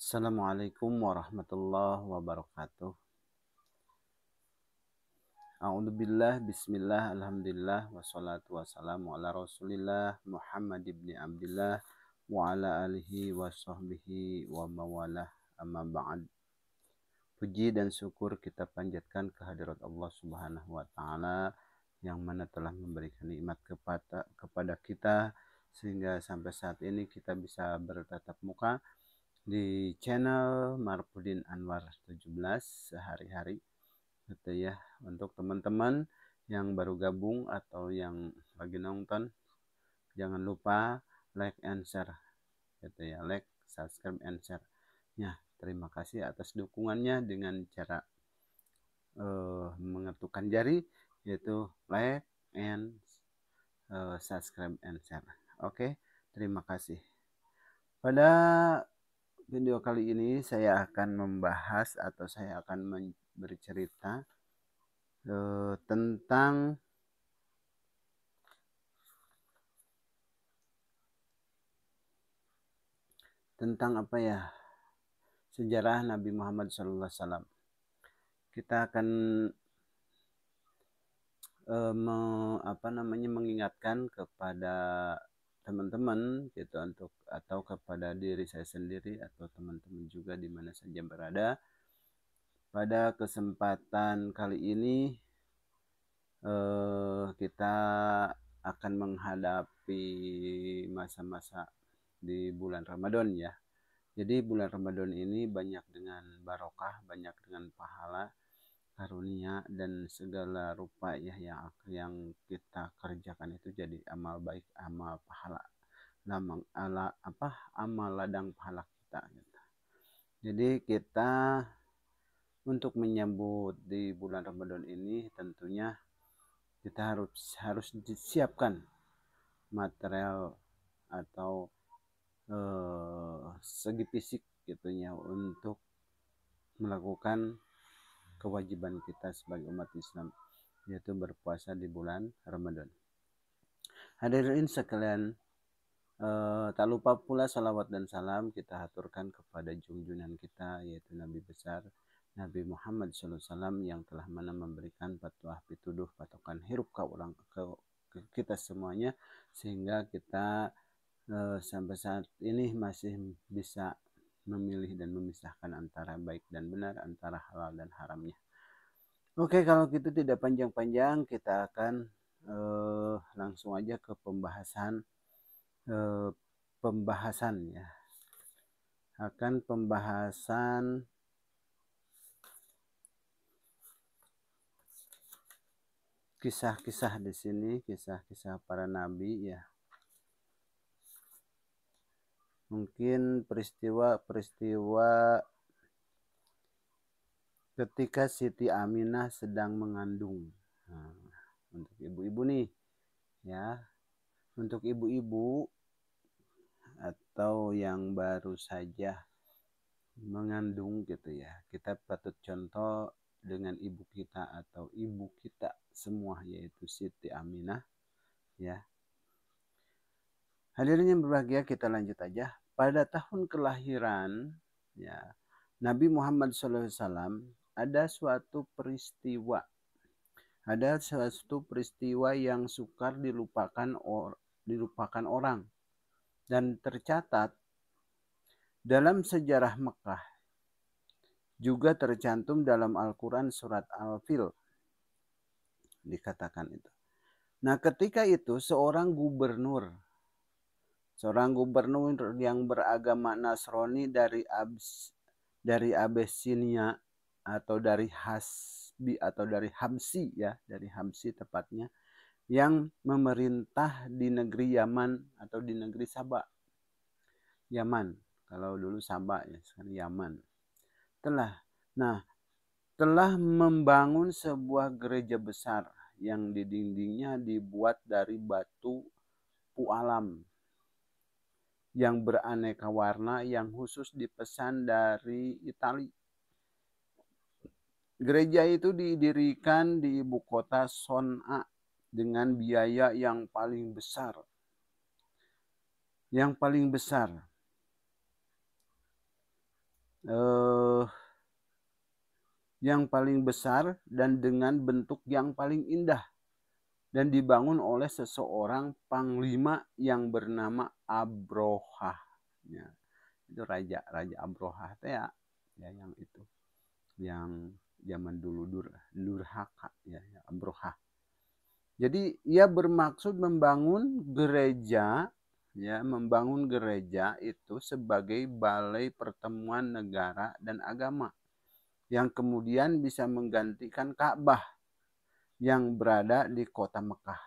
Assalamualaikum warahmatullahi wabarakatuh. A'udzubillah, bismillah, alhamdulillah, wassalatu wassalamu ala rasulillah Muhammad ibn Abdillah wa ala alihi wa sahbihi wa mawalah, amma ba'd. Puji dan syukur kita panjatkan kehadirat Allah subhanahu wa ta'ala yang mana telah memberikan nikmat kepada kita sehingga sampai saat ini kita bisa bertatap muka di channel Marpudin Anwar 17 sehari-hari gitu ya. Untuk teman-teman yang baru gabung atau yang lagi nonton, jangan lupa like and share gitu ya, like, subscribe and share ya. Terima kasih atas dukungannya dengan cara mengetukkan jari, yaitu like and subscribe and share. Oke, terima kasih. Pada video kali ini saya akan membahas atau saya akan bercerita tentang apa ya, sejarah Nabi Muhammad SAW. Kita akan mengingatkan kepada teman-teman gitu, atau kepada diri saya sendiri atau teman-teman juga di mana saja berada. Pada kesempatan kali ini kita akan menghadapi masa-masa di bulan Ramadan ya. Jadi bulan Ramadan ini banyak dengan barokah, banyak dengan pahala, karunia, dan segala rupa ya yang kita kerjakan itu jadi amal baik, amal pahala, amal ladang pahala kita gitu. Jadi kita untuk menyambut di bulan Ramadan ini tentunya kita harus disiapkan material atau segi fisik gitunya untuk melakukan kewajiban kita sebagai umat Islam, yaitu berpuasa di bulan Ramadan. Hadirin sekalian, tak lupa pula salawat dan salam kita haturkan kepada junjungan kita, yaitu Nabi besar Nabi Muhammad SAW yang telah memberikan patuah pituduh patokan hirup ke kita semuanya, sehingga kita sampai saat ini masih bisa memilih dan memisahkan antara baik dan benar, antara halal dan haramnya. Oke, kalau gitu tidak panjang-panjang, kita akan langsung aja ke pembahasan ya. Akan pembahasan kisah-kisah di sini, kisah-kisah para nabi ya. Mungkin peristiwa-peristiwa ketika Siti Aminah sedang mengandung. Nah, untuk ibu-ibu nih ya, untuk ibu-ibu atau yang baru saja mengandung gitu ya, kita patut contoh dengan ibu kita atau ibu kita semua, yaitu Siti Aminah ya. Hadirin yang berbahagia, kita lanjut aja. Pada tahun kelahiran ya Nabi Muhammad SAW ada suatu peristiwa yang sukar dilupakan orang, dan tercatat dalam sejarah Mekah, juga tercantum dalam Al-Quran surat Al-Fil, dikatakan itu. Nah, ketika itu seorang gubernur yang beragama Nasrani dari Abyssinia atau dari Habsi ya, dari Habsi tepatnya, yang memerintah di negeri Yaman atau di negeri Sabah. Yaman, kalau dulu Sabah ya, sekarang Yaman. Telah membangun sebuah gereja besar yang di dindingnya dibuat dari batu pualam yang beraneka warna yang khusus dipesan dari Italia. Gereja itu didirikan di ibu kota Son'a dengan biaya yang paling besar. eh, yang paling besar dan dengan bentuk yang paling indah, dan dibangun oleh seseorang panglima yang bernama Abrohah. Ya, itu raja Abrohah ya, ya yang itu, yang zaman dulu Durhaka ya, ya Abrohah. Jadi ia bermaksud membangun gereja, ya, membangun gereja itu sebagai balai pertemuan negara dan agama yang kemudian bisa menggantikan Ka'bah yang berada di kota Mekah.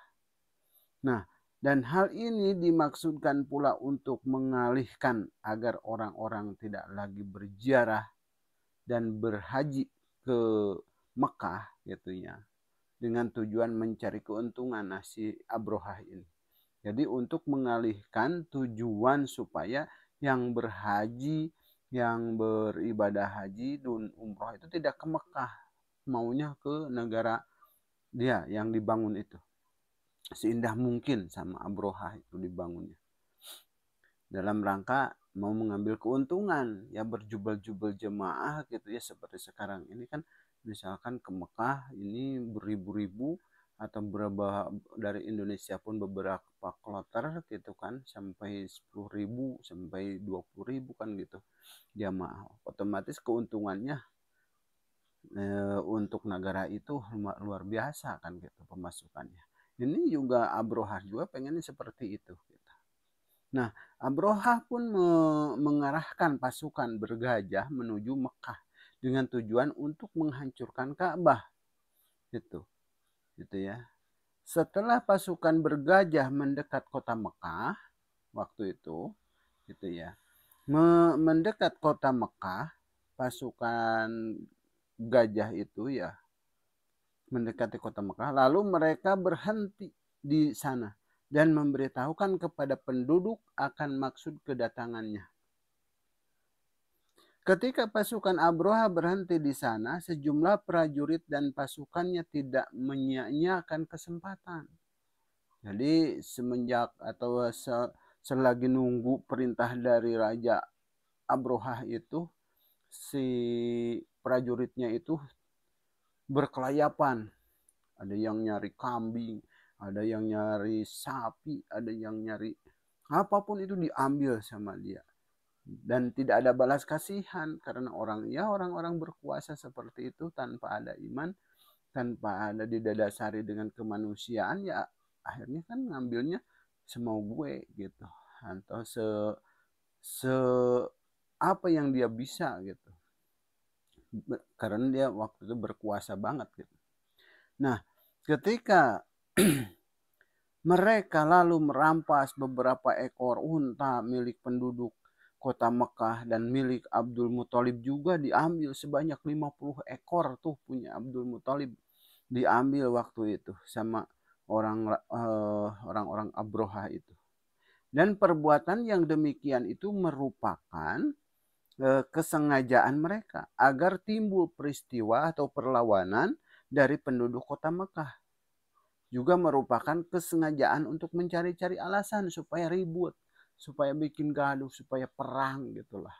Nah, dan hal ini dimaksudkan pula untuk mengalihkan agar orang-orang tidak lagi berziarah dan berhaji ke Mekah gitu ya, dengan tujuan mencari keuntungan. Nah, si Abrohah ini. Jadi untuk mengalihkan tujuan supaya yang berhaji, yang beribadah haji dan umroh itu tidak ke Mekah, maunya ke negara dia yang dibangun itu. Seindah mungkin sama Abrohah itu dibangunnya. Dalam rangka mau mengambil keuntungan, ya berjubel-jubel jemaah gitu ya, seperti sekarang ini kan misalkan ke Mekah ini beribu-ribu atau berapa dari Indonesia pun beberapa kloter gitu kan, sampai 10.000 sampai 20.000 kan gitu jamaah. Otomatis keuntungannya untuk negara itu luar biasa kan gitu pemasukannya. Ini juga Abrohah juga pengennya seperti itu. Gitu. Nah, Abrohah pun mengarahkan pasukan bergajah menuju Mekah dengan tujuan untuk menghancurkan Ka'bah. Gitu. Gitu ya. Setelah pasukan bergajah mendekat kota Mekah waktu itu, gitu ya. Mendekat kota Mekah, pasukan gajah itu ya mendekati kota Mekah, lalu mereka berhenti di sana dan memberitahukan kepada penduduk akan maksud kedatangannya. Ketika pasukan Abroha berhenti di sana, sejumlah prajurit dan pasukannya tidak menyia-nyiakan kesempatan. Jadi semenjak atau selagi nunggu perintah dari Raja Abroha itu, si prajuritnya itu berkelayapan. Ada yang nyari kambing, ada yang nyari sapi, ada yang nyari apapun itu diambil sama dia. Dan tidak ada balas kasihan karena orang-orang berkuasa seperti itu tanpa ada iman, tanpa ada didasari dengan kemanusiaan, ya akhirnya kan ngambilnya semau gue gitu, atau se apa yang dia bisa gitu, karena dia waktu itu berkuasa banget gitu. Nah, ketika mereka lalu merampas beberapa ekor unta milik penduduk kota Mekah dan milik Abdul Muthalib juga diambil sebanyak 50 ekor tuh punya Abdul Muthalib diambil waktu itu sama orang-orang Abroha itu. Dan perbuatan yang demikian itu merupakan kesengajaan mereka agar timbul peristiwa atau perlawanan dari penduduk kota Mekah. Juga merupakan kesengajaan untuk mencari-cari alasan supaya ribut, supaya bikin gaduh, supaya perang gitulah.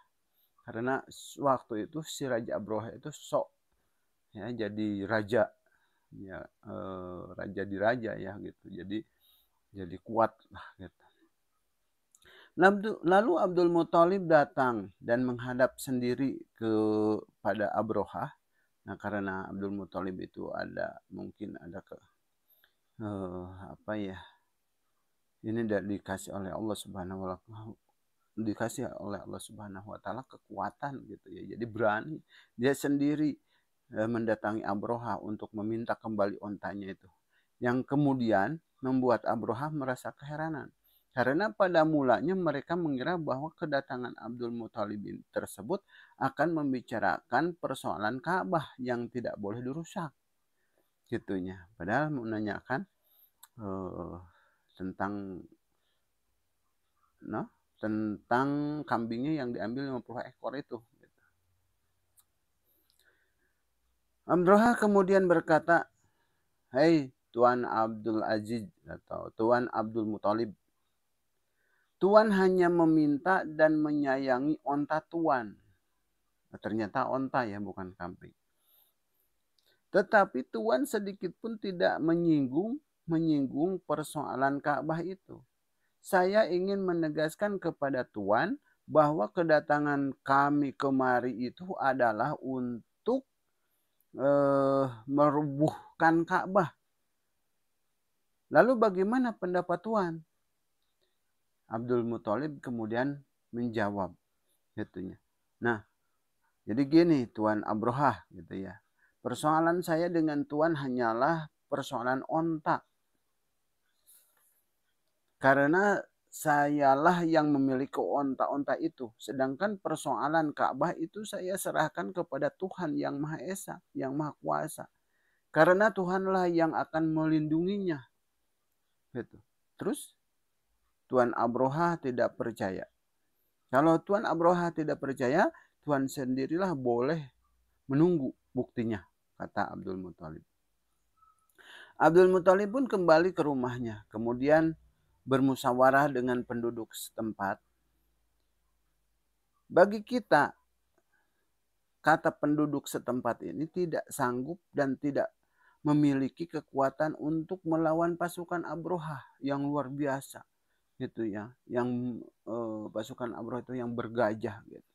Karena waktu itu si Raja Abroha itu sok ya jadi raja, ya raja di raja ya gitu. Jadi kuat lah gitu. Lalu Abdul Muthalib datang dan menghadap sendiri kepada Abroha. Nah, karena Abdul Muthalib itu mungkin ada apa ya? Ini dikasih oleh Allah Subhanahu wa taala, dikasih oleh Allah Subhanahu wa taala kekuatan gitu ya. Jadi berani dia sendiri mendatangi Abroha untuk meminta kembali ontanya itu. Yang kemudian membuat Abroha merasa keheranan. Karena pada mulanya mereka mengira bahwa kedatangan Abdul Muthalib tersebut akan membicarakan persoalan Ka'bah yang tidak boleh dirusak. Gitunya. Padahal menanyakan tentang tentang kambingnya yang diambil 50 ekor itu. Abroha kemudian berkata, "Hei Tuan Abdul Aziz atau Tuan Abdul Muthalib, Tuan hanya meminta dan menyayangi onta Tuan. Ternyata onta ya, bukan kambing. Tetapi Tuhan sedikit pun tidak menyinggung persoalan Ka'bah itu. Saya ingin menegaskan kepada Tuhan bahwa kedatangan kami kemari itu adalah untuk merubuhkan Ka'bah. Lalu bagaimana pendapat Tuhan? Abdul Muthalib kemudian menjawab gitunya. Nah, jadi gini Tuan Abrohah gitu ya. Persoalan saya dengan Tuhan hanyalah persoalan onta. Karena sayalah yang memiliki onta-onta itu. Sedangkan persoalan Ka'bah itu saya serahkan kepada Tuhan yang Maha Esa, yang Maha Kuasa. Karena Tuhanlah yang akan melindunginya. Gitu. Terus Tuan Abrohah tidak percaya. Kalau Tuan Abrohah tidak percaya, Tuhan sendirilah boleh menunggu buktinya, kata Abdul Muthalib. Abdul Muthalib pun kembali ke rumahnya, kemudian bermusyawarah dengan penduduk setempat. Bagi kita, kata penduduk setempat ini tidak sanggup dan tidak memiliki kekuatan untuk melawan pasukan Abrohah yang luar biasa, gitu ya, yang pasukan Abrohah itu yang bergajah, gitu.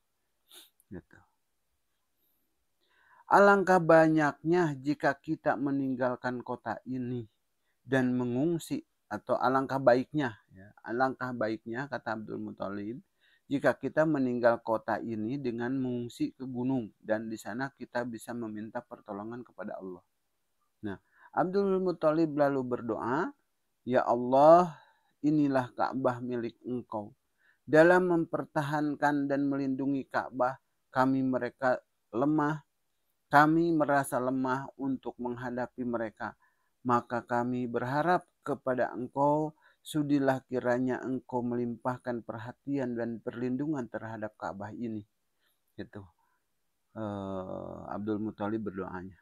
Alangkah banyaknya jika kita meninggalkan kota ini dan mengungsi, atau alangkah baiknya kata Abdul Muthalib, jika kita meninggal kota ini dengan mengungsi ke gunung dan di sana kita bisa meminta pertolongan kepada Allah. Nah, Abdul Muthalib lalu berdoa, ya Allah, inilah Ka'bah milik Engkau. Dalam mempertahankan dan melindungi Ka'bah, kami merasa lemah untuk menghadapi mereka. Maka kami berharap kepada Engkau, sudilah kiranya Engkau melimpahkan perhatian dan perlindungan terhadap Ka'bah ini. Gitu. Abdul Muthalib berdoanya.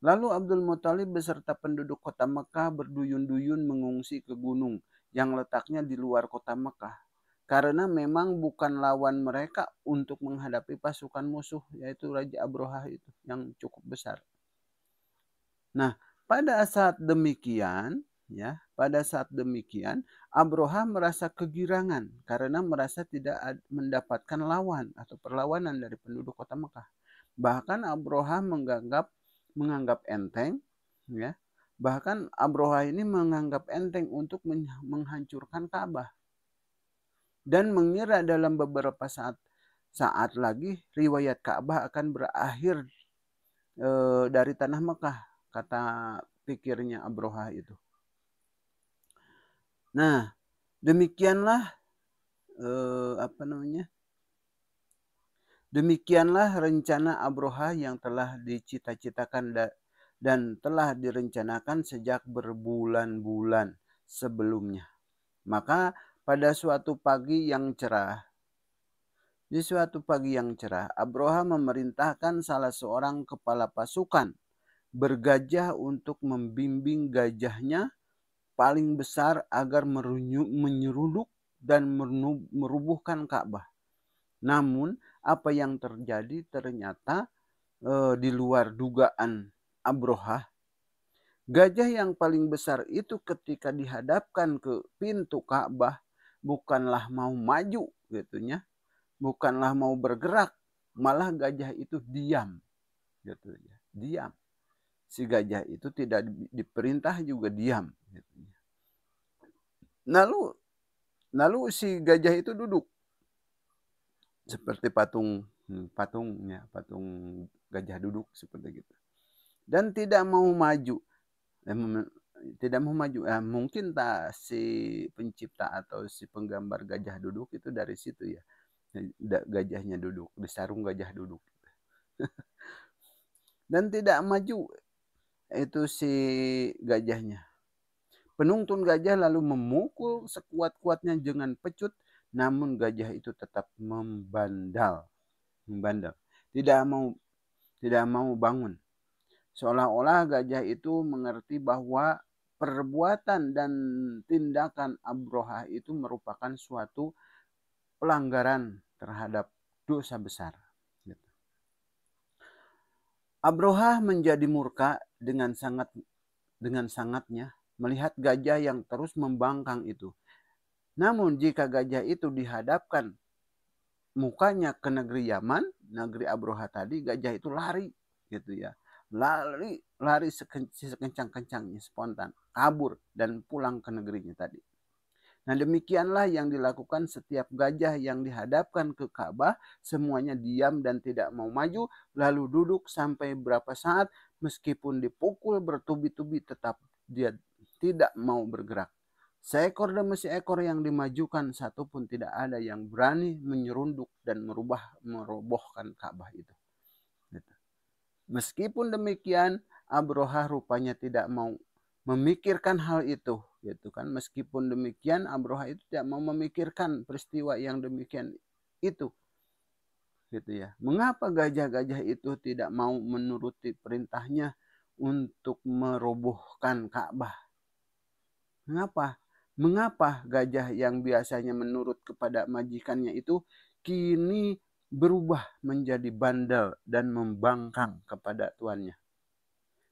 Lalu Abdul Muthalib beserta penduduk kota Mekah berduyun-duyun mengungsi ke gunung yang letaknya di luar kota Mekah. Karena memang bukan lawan mereka untuk menghadapi pasukan musuh, yaitu Raja Abrohah itu yang cukup besar. Nah, pada saat demikian, Abrohah merasa kegirangan karena merasa tidak mendapatkan lawan atau perlawanan dari penduduk kota Mekah. Bahkan Abrohah menganggap enteng, ya. Bahkan Abrohah ini menganggap enteng untuk menghancurkan Ka'bah. Dan mengira dalam beberapa saat lagi riwayat Ka'bah akan berakhir dari tanah Mekah, kata pikirnya Abrohah itu. Nah, demikianlah demikianlah rencana Abrohah yang telah dicita-citakan dan telah direncanakan sejak berbulan-bulan sebelumnya. Maka pada suatu pagi yang cerah, Abrohah memerintahkan salah seorang kepala pasukan bergajah untuk membimbing gajahnya paling besar agar menyeruduk dan merubuhkan Ka'bah. Namun apa yang terjadi ternyata di luar dugaan Abrohah. Gajah yang paling besar itu ketika dihadapkan ke pintu Ka'bah bukanlah mau maju gitunya, bukanlah mau bergerak, malah gajah itu diam, gitu ya, diam. Si gajah itu tidak diperintah juga diam. Gitu. Lalu si gajah itu duduk seperti patung gajah duduk seperti gitu, dan tidak mau maju. Mungkin tak si pencipta atau si penggambar gajah duduk itu dari situ ya, gajahnya duduk di sarung gajah duduk dan tidak maju itu si gajahnya. Penungtun gajah lalu memukul sekuat-kuatnya dengan pecut, namun gajah itu tetap membandel, tidak mau bangun. Seolah-olah gajah itu mengerti bahwa perbuatan dan tindakan Abrohah itu merupakan suatu pelanggaran terhadap dosa besar. Abroha menjadi murka dengan sangatnya melihat gajah yang terus membangkang itu. Namun jika gajah itu dihadapkan mukanya ke negeri Yaman, negeri Abroha tadi, gajah itu lari gitu ya. Lari sekencang-kencangnya, spontan, kabur dan pulang ke negerinya tadi. Nah, demikianlah yang dilakukan setiap gajah yang dihadapkan ke Ka'bah, semuanya diam dan tidak mau maju, lalu duduk sampai berapa saat, meskipun dipukul bertubi-tubi tetap dia tidak mau bergerak. Seekor demi seekor yang dimajukan, satu pun tidak ada yang berani menyerunduk dan merobohkan Ka'bah itu. Meskipun demikian, Abroha rupanya tidak mau memikirkan hal itu, gitu kan. Meskipun demikian, Abroha itu tidak mau memikirkan peristiwa yang demikian itu, gitu ya. Mengapa gajah-gajah itu tidak mau menuruti perintahnya untuk merobohkan Ka'bah? Mengapa gajah yang biasanya menurut kepada majikannya itu kini berubah menjadi bandel dan membangkang kepada tuannya?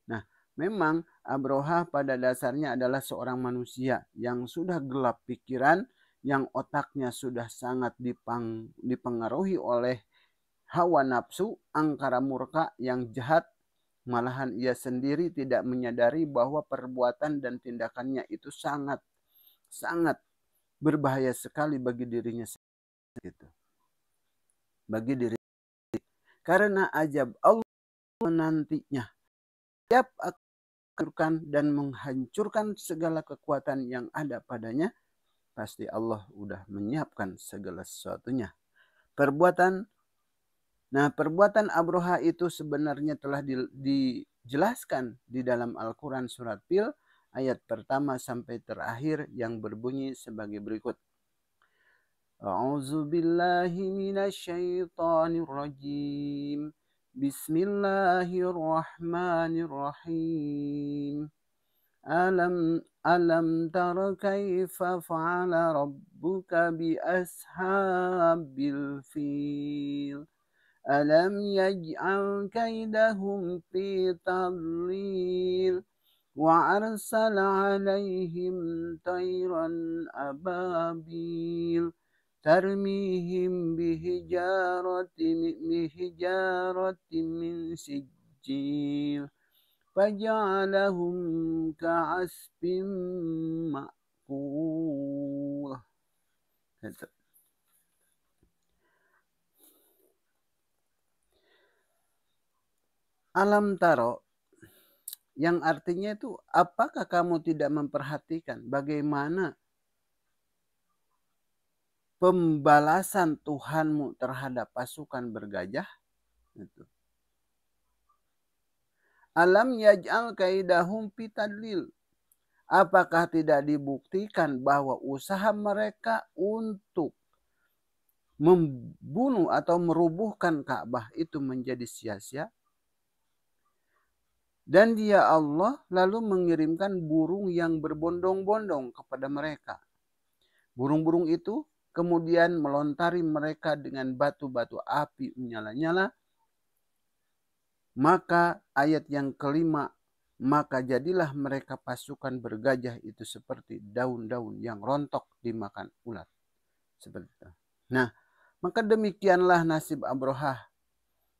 Nah, memang Abroha pada dasarnya adalah seorang manusia yang sudah gelap pikiran, yang otaknya sudah sangat dipengaruhi oleh hawa nafsu, angkara murka yang jahat. Malahan ia sendiri tidak menyadari bahwa perbuatan dan tindakannya itu sangat berbahaya sekali bagi dirinya sendiri. Bagi diri, karena ajab Allah menantinya. Siap akan dan menghancurkan segala kekuatan yang ada padanya, pasti Allah udah menyiapkan segala sesuatunya. Perbuatan Abroha itu sebenarnya telah dijelaskan di dalam Al-Quran surat Fil ayat pertama sampai terakhir yang berbunyi sebagai berikut. A'udzu billahi minasyaitonir rajim. Bismillahirrahmanirrahim. Alam tara kaifa fa'ala rabbuka bi ashabil fil. Alam yaj'al kaidahum fi tadlil wa arsala alaihim tayran ababil tarmihim bihijaratin min sijil faja'alahum ka'asfin ma'kul. Alam taro, yang artinya itu, apakah kamu tidak memperhatikan bagaimana pembalasan Tuhanmu terhadap pasukan bergajah? Itu. Alam yaj'al kaidahum pitadlil. Apakah tidak dibuktikan bahwa usaha mereka untuk membunuh atau merubuhkan Ka'bah itu menjadi sia-sia? Dan dia Allah lalu mengirimkan burung yang berbondong-bondong kepada mereka. Burung-burung itu kemudian melontari mereka dengan batu-batu api menyala-nyala. Maka ayat yang kelima, maka jadilah mereka pasukan bergajah itu seperti daun-daun yang rontok dimakan ulat. Seperti itu. Nah, maka demikianlah nasib Abroha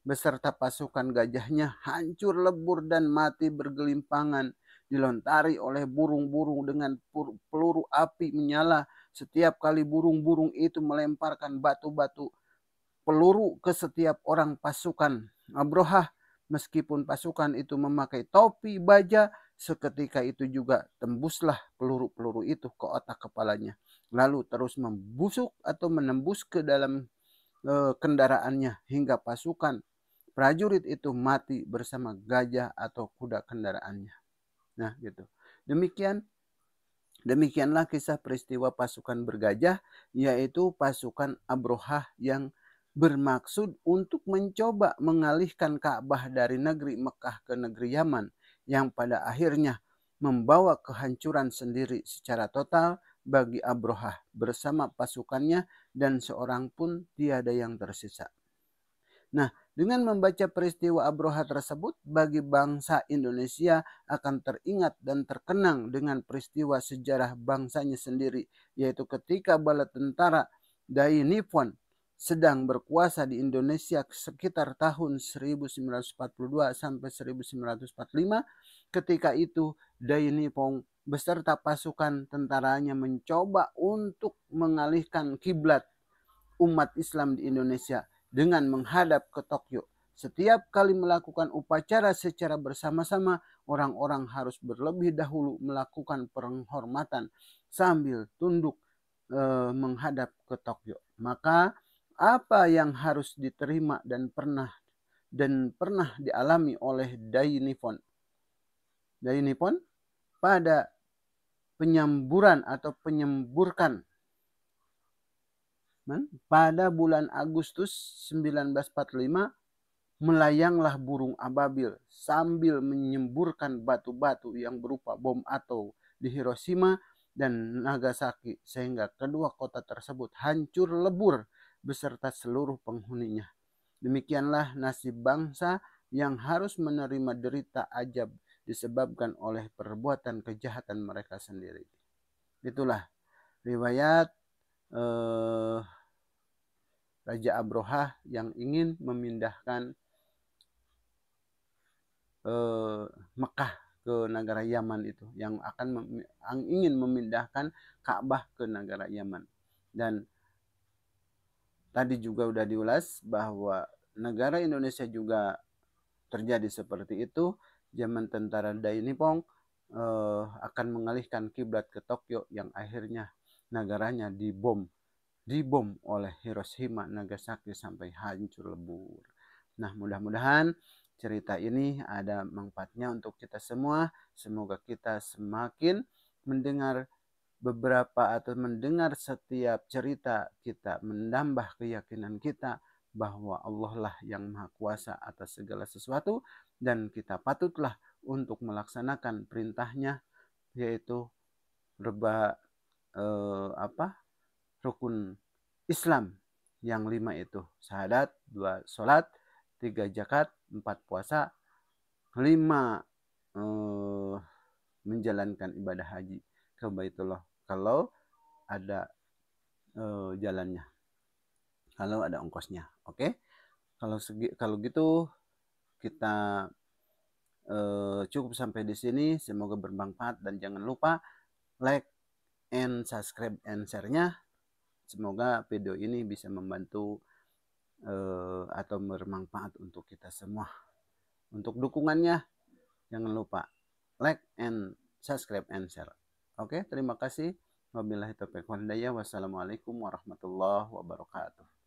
beserta pasukan gajahnya hancur lebur dan mati bergelimpangan, dilontari oleh burung-burung dengan peluru api menyala. Setiap kali burung-burung itu melemparkan batu-batu peluru ke setiap orang pasukan Abroha, meskipun pasukan itu memakai topi baja, seketika itu juga tembuslah peluru-peluru itu ke otak kepalanya, lalu terus membusuk atau menembus ke dalam kendaraannya hingga pasukan prajurit itu mati bersama gajah atau kuda kendaraannya. Nah, gitu. Demikianlah kisah peristiwa pasukan bergajah, yaitu pasukan Abroha yang bermaksud untuk mencoba mengalihkan Ka'bah dari negeri Mekah ke negeri Yaman, yang pada akhirnya membawa kehancuran sendiri secara total bagi Abroha bersama pasukannya, dan seorang pun tiada yang tersisa. Nah, Dengan membaca peristiwa Abroha tersebut, bagi bangsa Indonesia akan teringat dan terkenang dengan peristiwa sejarah bangsanya sendiri, yaitu ketika bala tentara Dai Nippon sedang berkuasa di Indonesia sekitar tahun 1942 sampai 1945. Ketika itu Dai Nippon beserta pasukan tentaranya mencoba untuk mengalihkan kiblat umat Islam di Indonesia dengan menghadap ke Tokyo. Setiap kali melakukan upacara secara bersama-sama, orang-orang harus berlebih dahulu melakukan penghormatan sambil tunduk menghadap ke Tokyo. Maka apa yang harus diterima dan pernah dialami oleh Dai Nippon pada penyamburan atau penyemburkan pada bulan Agustus 1945, melayanglah burung ababil sambil menyemburkan batu-batu yang berupa bom atom di Hiroshima dan Nagasaki, sehingga kedua kota tersebut hancur lebur beserta seluruh penghuninya. Demikianlah nasib bangsa yang harus menerima derita ajab disebabkan oleh perbuatan kejahatan mereka sendiri. Itulah riwayat Raja Abroha yang ingin memindahkan Mekah ke negara Yaman itu, yang ingin memindahkan Ka'bah ke negara Yaman. Dan tadi juga udah diulas bahwa negara Indonesia juga terjadi seperti itu. Zaman tentara Dai Nippon akan mengalihkan kiblat ke Tokyo, yang akhirnya negaranya dibom oleh Hiroshima, Nagasaki sampai hancur lebur. Nah, mudah-mudahan cerita ini ada manfaatnya untuk kita semua. Semoga kita semakin mendengar setiap cerita kita, menambah keyakinan kita bahwa Allah lah yang Maha Kuasa atas segala sesuatu, dan kita patutlah untuk melaksanakan perintahnya, yaitu rukun Islam yang 5 itu: syahadat, 2 sholat, 3 zakat, 4 puasa, 5 menjalankan ibadah haji ke Baitullah kalau ada jalannya, kalau ada ongkosnya. Oke, kalau gitu kita cukup sampai di sini. Semoga bermanfaat dan jangan lupa like and subscribe and share-nya. Semoga video ini bisa membantu atau bermanfaat untuk kita semua. Untuk dukungannya jangan lupa like and subscribe and share. Oke, terima kasih. Wabillahi taufiq wal hidayah. Wassalamualaikum warahmatullahi wabarakatuh.